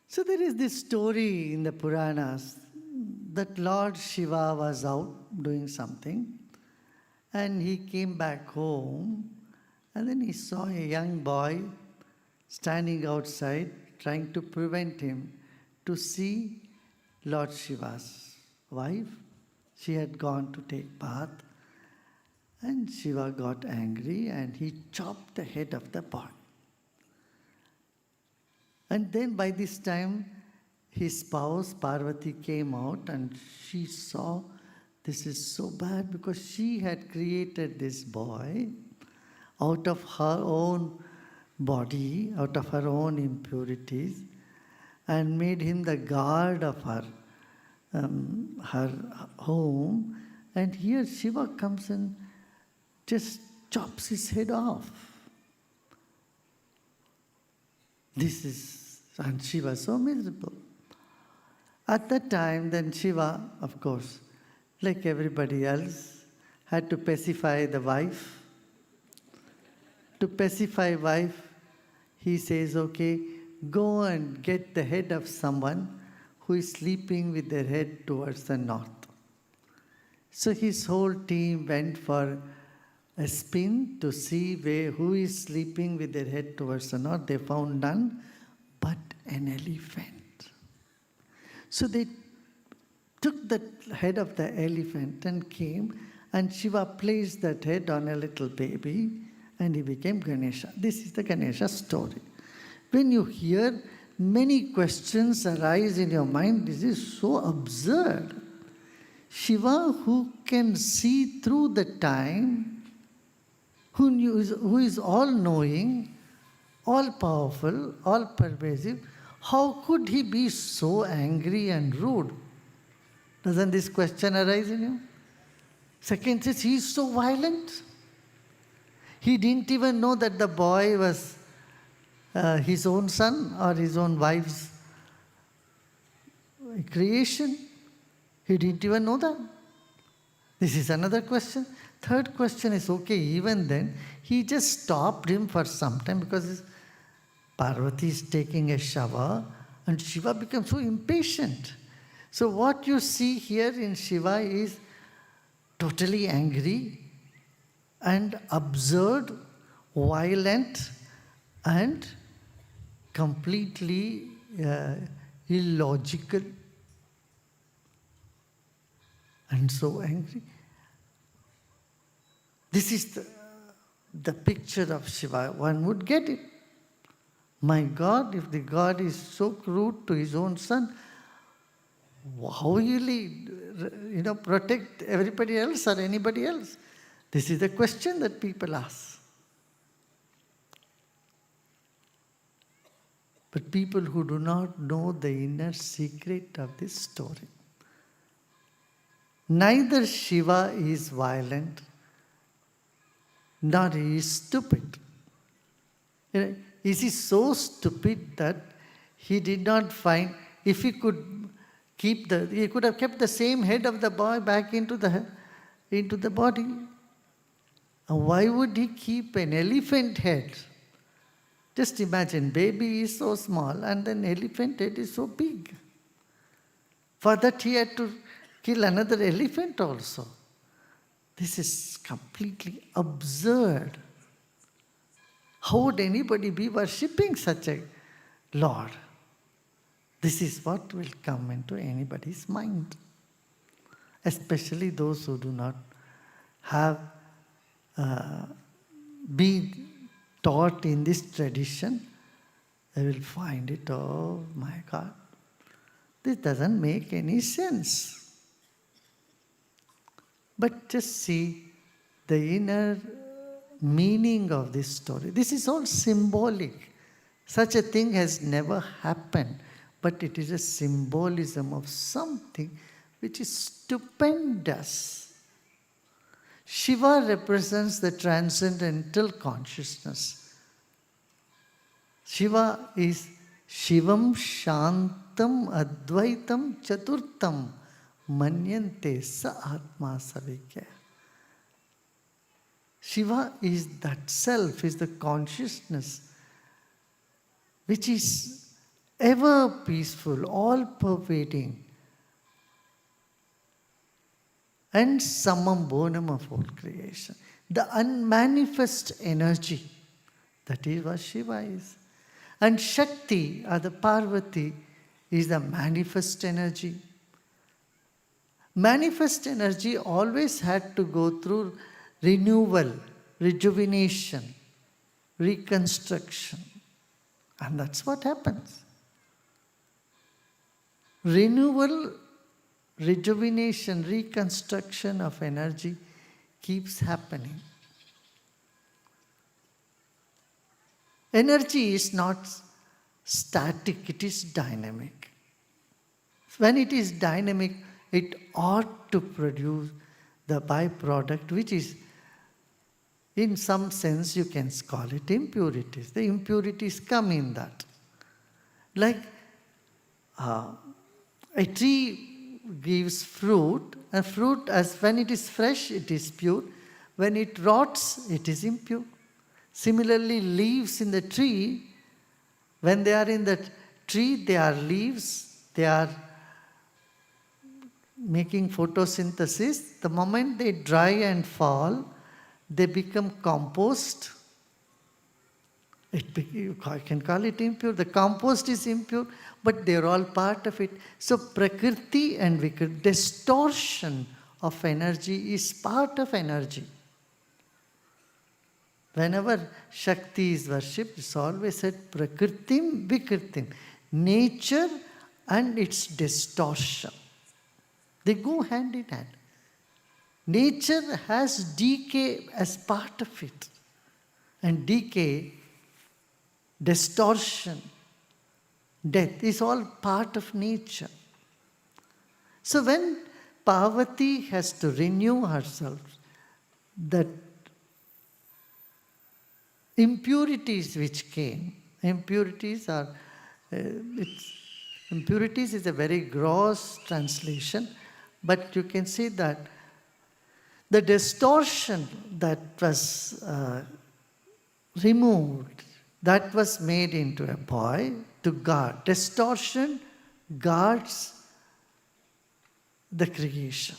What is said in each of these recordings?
So there is this story in the Puranas that Lord Shiva was out doing something and he came back home and then he saw a young boy standing outside trying to prevent him to see Lord Shiva's wife. She had gone to take bath and Shiva got angry and he chopped the head of the boy. And then by this time, his spouse Parvati came out and she saw this is so bad because she had created this boy out of her own body, out of her own impurities, and made him the guard of her home. And here Shiva comes and just chops his head off. And Shiva was so miserable. At that time, then Shiva, of course, like everybody else, had to pacify the wife. To pacify wife, he says, okay, go and get the head of someone who is sleeping with their head towards the north. So his whole team went for a spin to see who is sleeping with their head towards the north. They found none but an elephant. So they took the head of the elephant and came, and Shiva placed that head on a little baby, and he became Ganesha. This is the Ganesha story. When you hear, many questions arise in your mind. This is so absurd. Shiva, who can see through the time, who is all-knowing, all-powerful, all-pervasive, how could he be so angry and rude? Doesn't this question arise in you? Second says, he is so violent. He didn't even know that the boy was his own son or his own wife's creation. He didn't even know that. This is another question. Third question is, okay, even then, he just stopped him for some time because Parvati is taking a shower and Shiva becomes so impatient. So what you see here in Shiva is totally angry and absurd, violent, and completely illogical, and so angry. This is the picture of Shiva. One would get it. My God, if the God is so crude to his own son, how will he protect everybody else or anybody else? This is the question that people ask. But people who do not know the inner secret of this story. Neither Shiva is violent, nor he is stupid. Is he so stupid that he did not find, if he could he could have kept the same head of the boy back into the body. Why would he keep an elephant head? Just imagine, baby is so small and then elephant head is so big. For that he had to kill another elephant also. This is completely absurd. How would anybody be worshipping such a Lord? This is what will come into anybody's mind. Especially those who do not have been taught in this tradition. They will find it, oh my God, this doesn't make any sense. But just see the inner meaning of this story. This is all symbolic. Such a thing has never happened, but it is a symbolism of something which is stupendous. Shiva represents the transcendental consciousness. Shiva is Shivam Shantam Advaitam Chaturtam Manyante Sa Atma Savikya. Shiva is that self, is the consciousness which is ever peaceful, all pervading, and summum bonum of all creation. The unmanifest energy, that is what Shiva is. And Shakti, or the Parvati, is the manifest energy. Manifest energy always had to go through renewal, rejuvenation, reconstruction. And that's what happens. Renewal, rejuvenation, reconstruction of energy keeps happening. Energy is not static, it is dynamic. When it is dynamic, it ought to produce the byproduct, which is, in some sense, you can call it impurities. The impurities come in that. Like a tree gives fruit, and fruit, as when it is fresh, it is pure. When it rots, it is impure. Similarly, leaves in the tree, when they are in the tree, they are leaves, they are making photosynthesis. The moment they dry and fall, they become compost. You can call it impure. The compost is impure, but they're all part of it. So Prakriti and Vikriti, distortion of energy is part of energy. Whenever Shakti is worshipped, it's always said Prakritim, Vikritim. Nature and its distortion. They go hand in hand. Nature has decay as part of it. And decay, distortion, death is all part of nature. So when Parvati has to renew herself, that impurities which came, impurities is a very gross translation, but you can see that the distortion that was removed, that was made into a boy to guard. Distortion guards the creation.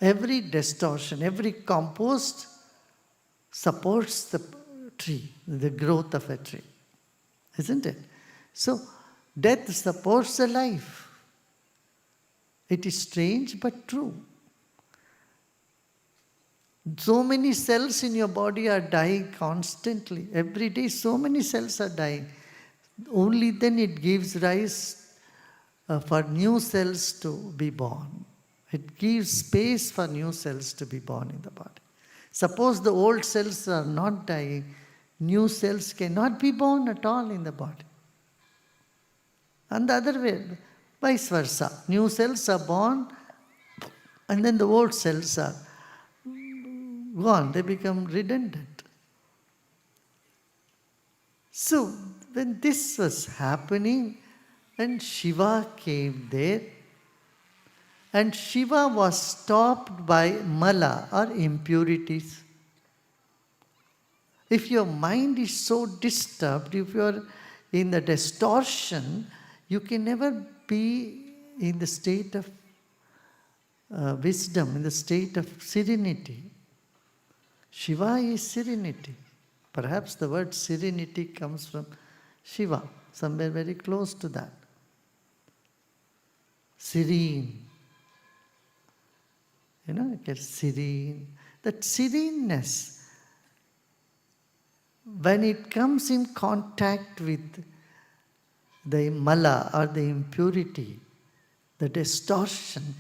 Every distortion, every compost supports the tree, the growth of a tree. Isn't it? So, death supports the life. It is strange but true. So many cells in your body are dying constantly. Every day, so many cells are dying. Only then it gives rise for new cells to be born. It gives space for new cells to be born in the body. Suppose the old cells are not dying, new cells cannot be born at all in the body. And the other way, vice versa. New cells are born and then the old cells are gone. They become redundant. So, when this was happening, and Shiva came there, and Shiva was stopped by mala or impurities. If your mind is so disturbed, if you are in the distortion, you can never be in the state of wisdom, in the state of serenity. Shiva is serenity. Perhaps the word serenity comes from Shiva, somewhere very close to that. Serene. You know, it gets serene. That sereneness, when it comes in contact with the mala or the impurity, the distortion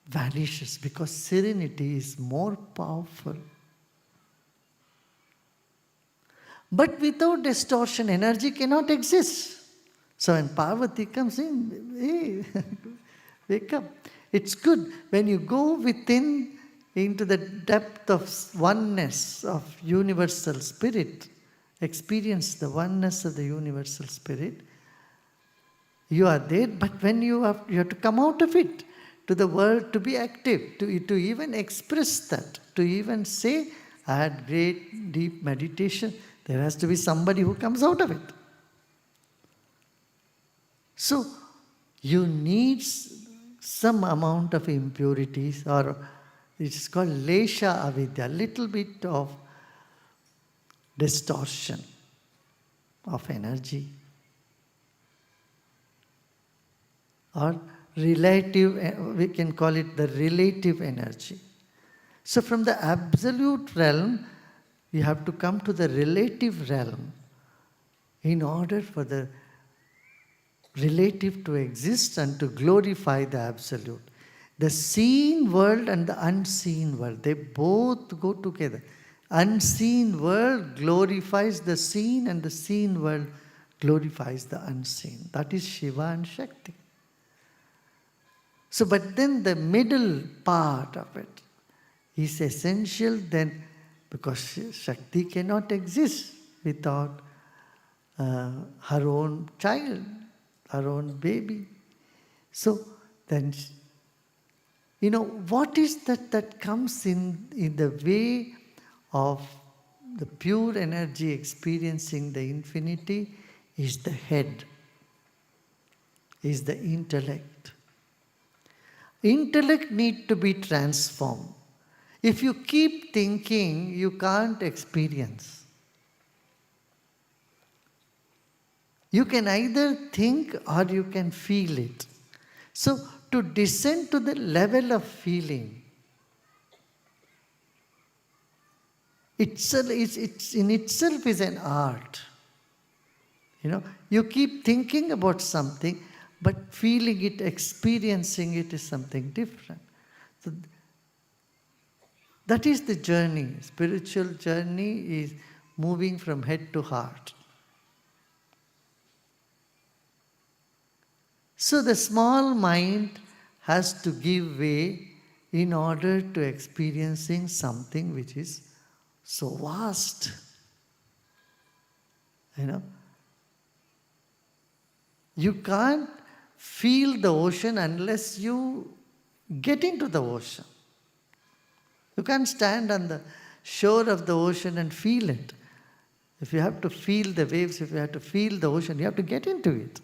vanishes because serenity is more powerful. But without distortion, energy cannot exist. So when Parvati comes in, hey, wake up. It's good when you go within into the depth of oneness of universal spirit, experience the oneness of the universal spirit. You are there, but when you have to come out of it to the world, to be active, to even express that, to even say, I had great deep meditation. There has to be somebody who comes out of it. So, you need some amount of impurities, or it's called lesha avidya, little bit of distortion of energy, or relative, we can call it the relative energy. So from the absolute realm, you have to come to the relative realm in order for the relative to exist and to glorify the absolute. The seen world and the unseen world, they both go together. Unseen world glorifies the seen and the seen world glorifies the unseen. That is Shiva and Shakti. So, but then the middle part of it is essential then, because Shakti cannot exist without her own child, her own baby. So then, what is that comes in the way of the pure energy experiencing the infinity is the head, is the intellect. Intellect needs to be transformed. If you keep thinking, you can't experience. You can either think or you can feel it. So, to descend to the level of feeling, it's in itself is an art. You keep thinking about something, but feeling it, experiencing it is something different. So that is the journey. Spiritual journey is moving from head to heart. So the small mind has to give way in order to experiencing something which is so vast. You can't feel the ocean unless you get into the ocean. You can't stand on the shore of the ocean and feel it. If you have to feel the waves, if you have to feel the ocean, you have to get into it.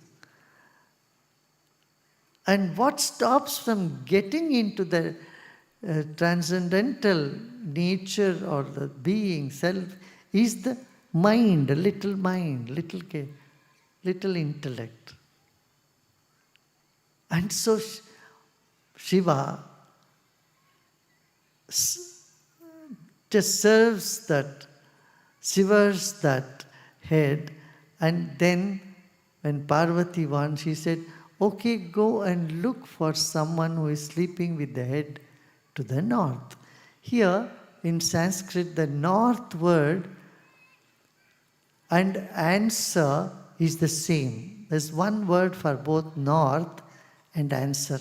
And what stops from getting into the transcendental nature or the being, self, is the mind, little intellect. And so Shiva just serves that, shivers that head, and then when Parvati won, she said, okay, go and look for someone who is sleeping with the head to the north. Here in Sanskrit, the north word and answer is the same. There's one word for both north and answer.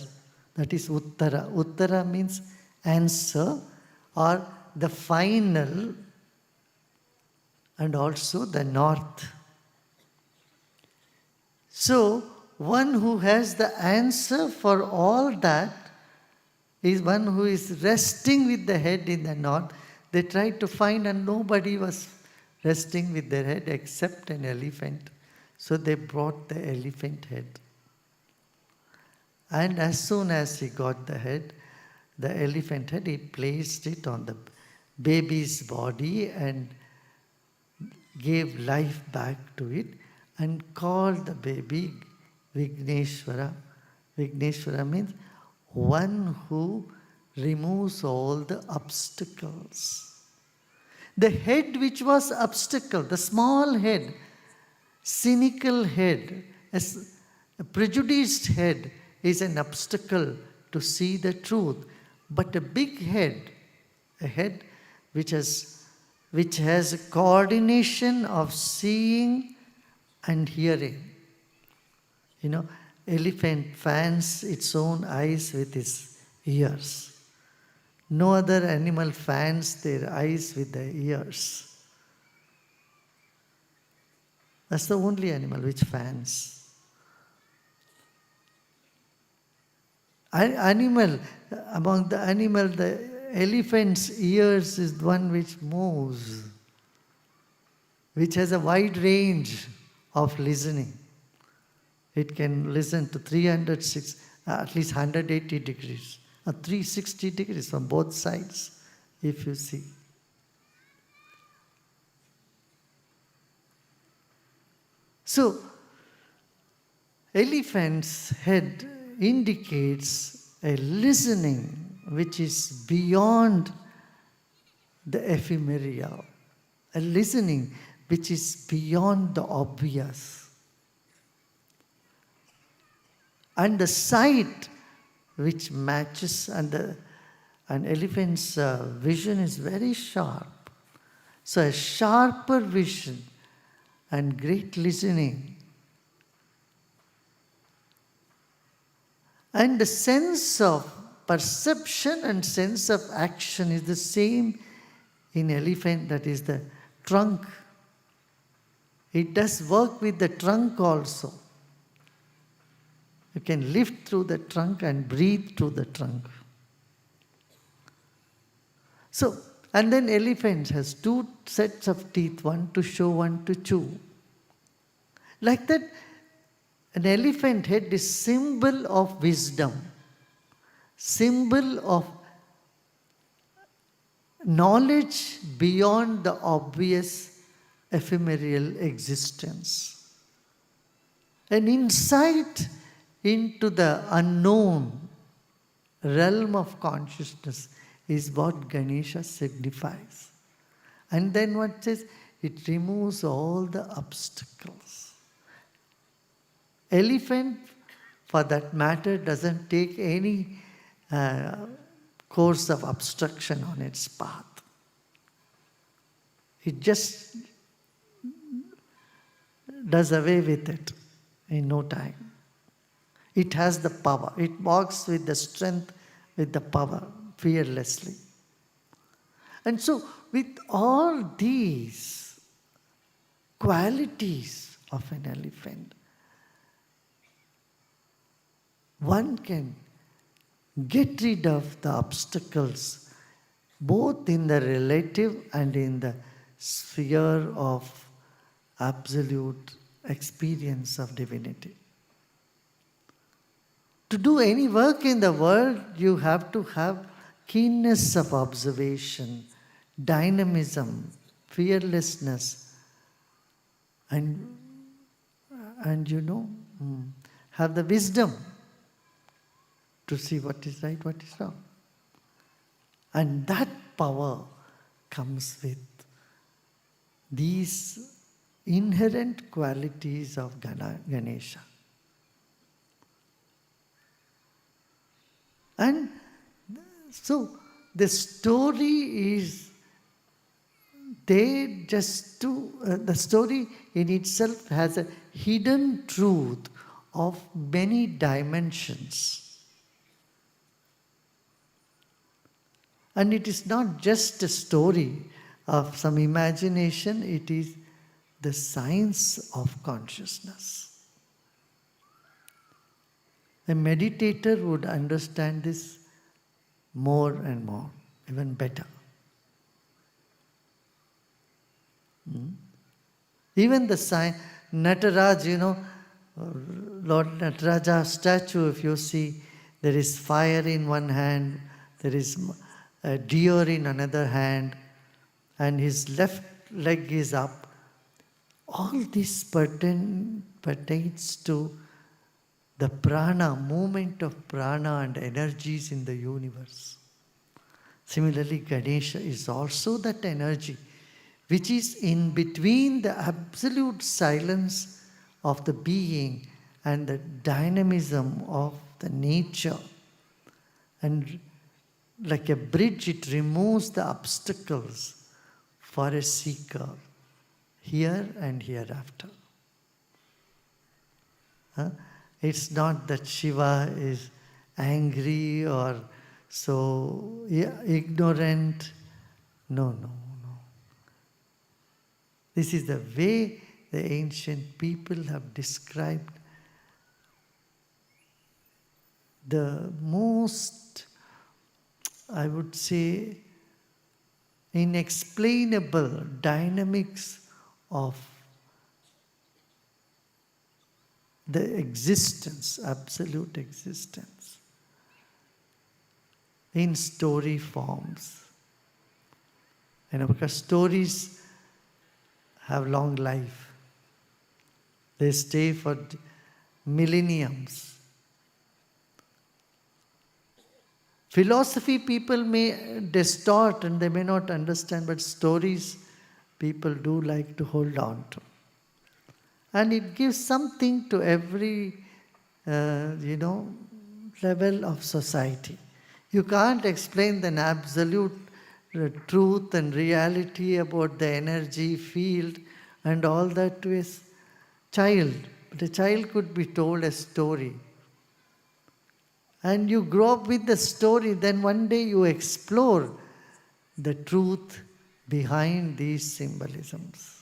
That is Uttara. Uttara means answer or the final, and also the north. So, one who has the answer for all that is one who is resting with the head in the north. They tried to find and nobody was resting with their head except an elephant. So they brought the elephant head. And as soon as he got the head, the elephant head, he placed it on the baby's body and gave life back to it and called the baby Vigneshwara. Vigneshwara means one who removes all the obstacles. The head which was obstacle, the small head, cynical head, a prejudiced head is an obstacle to see the truth. But a big head, a head which has a coordination of seeing and hearing. Elephant fans its own eyes with its ears. No other animal fans their eyes with their ears. That's the only animal which fans. Among the animal, the elephant's ears is the one which moves. which has a wide range of listening. It can listen to 306, at least 180 degrees, or 360 degrees from both sides, if you see. So, elephant's head indicates a listening which is beyond the ephemeral, a listening which is beyond the obvious. And the sight which matches, an elephant's vision is very sharp. So a sharper vision and great listening. And the sense of perception and sense of action is the same in elephant, that is the trunk. It does work with the trunk also. You can lift through the trunk and breathe through the trunk. So, and then elephant has two sets of teeth, one to show, one to chew. Like that, an elephant head is symbol of wisdom, symbol of knowledge beyond the obvious ephemeral existence. An insight into the unknown realm of consciousness is what Ganesha signifies. And then what says? It removes all the obstacles. Elephant, for that matter, doesn't take any course of obstruction on its path. It just does away with it in no time. It has the power. It walks with the strength, with the power, fearlessly. And so, with all these qualities of an elephant, one can get rid of the obstacles both in the relative and in the sphere of absolute experience of divinity. To do any work in the world, you have to have keenness of observation, dynamism, fearlessness, and have the wisdom to see what is right, what is wrong. And that power comes with these inherent qualities of Ganesha. And so the story is there just to, the story in itself has a hidden truth of many dimensions. And it is not just a story of some imagination, it is the science of consciousness. A meditator would understand this more and more, even better. Even the sign, Nataraj, Lord Nataraja statue, if you see, there is fire in one hand, there is a deer in another hand, and his left leg is up. All this pertains to the prana, movement of prana and energies in the universe. Similarly, Ganesha is also that energy which is in between the absolute silence of the being and the dynamism of the nature. And like a bridge, it removes the obstacles for a seeker here and hereafter. It's not that Shiva is angry or so ignorant. No. This is the way the ancient people have described the most, I would say, inexplainable dynamics of the existence, absolute existence, in story forms. Because stories have long life. They stay for millenniums. Philosophy people may distort and they may not understand, but stories people do like to hold on to. And it gives something to every, level of society. You can't explain the absolute truth and reality about the energy field and all that to a child. But a child could be told a story. And you grow up with the story, then one day you explore the truth behind these symbolisms.